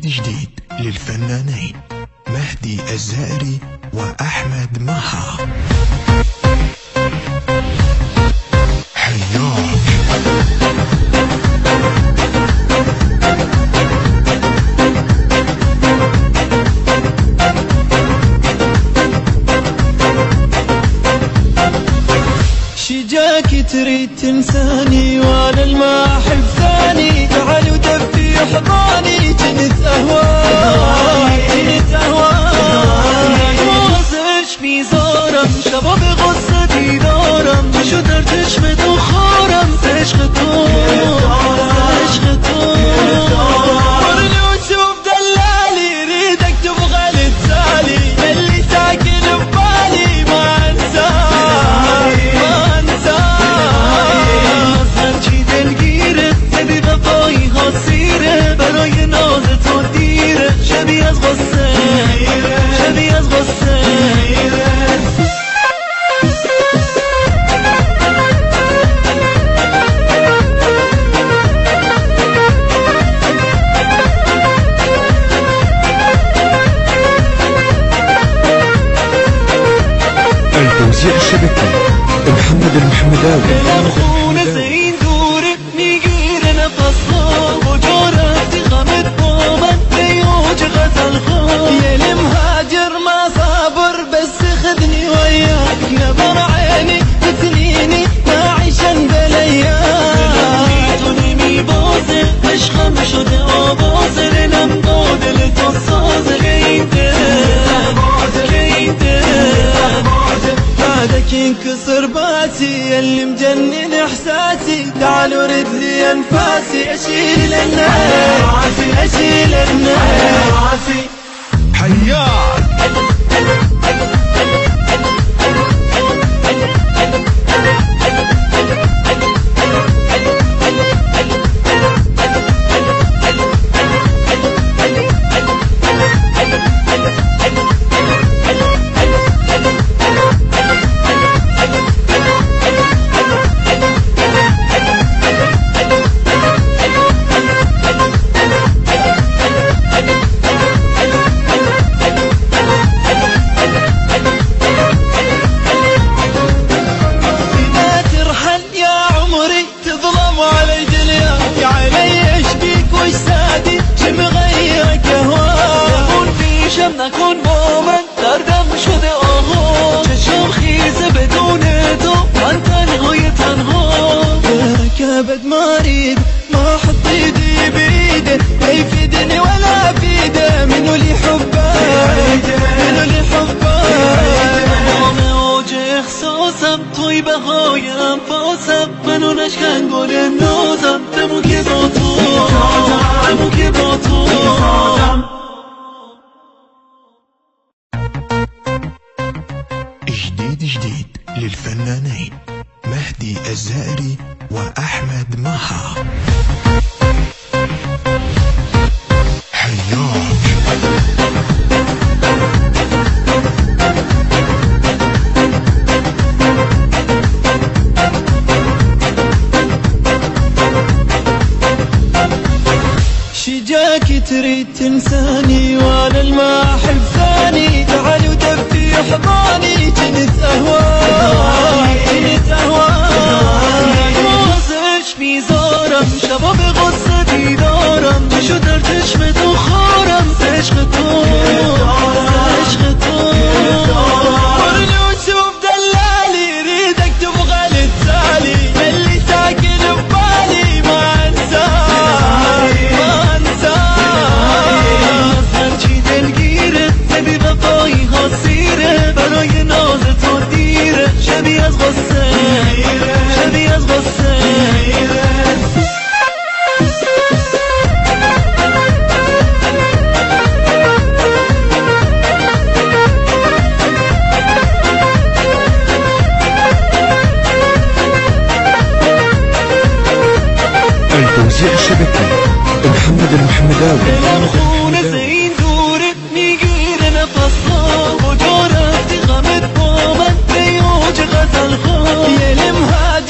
جديد للفنانين مهدي الزائري وأحمد مها. حياك شجاك تريد تنساني وانا الما احب ثاني، تعال ودفي حضاني جنت اهواي واصش في زورم شباب غصتي دورم شدر تشمت وخورم تشغتون ورني وتشوف دلالي ريدك تبغى للتالي اللي ساكن ببالي ما انساه برای ناز تو دیره شبیه از غصه التوزيع الشبكي محمد المحمداوي. الخونة زين دورك ميقير نفصهم وجورك تخمد بومن ليوج غزل خوم يا المهاجر ما صابر بس خذني وياك نبر عيني تسنيني نعيشا بالايام مي بوزر عشقم شد وبوزر نمضود لتصوز غيده بعدك ينكسر باسي اللي مجنن احساسي، تعال ورد لي انفاسي اشيل النار حياك نكون مومن دردم شده آها چشم خیزه بدون تو من تنهای غيرك ابد ما اريد ما احط ايدي بايده لا يفيدني ولا افيده منو اللي حبه موج احساسم توی بهای انفاسم منو نشکن گل نازم دمو که با تو جديد للفنانين مهدي الزائري وأحمد مها. حياك شجاك تريد تنساني وانا الما احب ثاني، تعال ودفي حضاني جنت اهواي واصش في زورم شباب غصتي دورم شدر تشمت وخورم تشغتون ورني وتشوف دلالي ريدك تبغى للتالي اللي ساكن ببالي ما انساه نبی وفایی ها سیره برای ناز تو دیره شبیه از غصه التوزيع الشبكي محمد المحمداوي. الخونة زين دورك ميقير نفصهم وجورك تخمد بومن ليوج غزل خوم يا المهاجر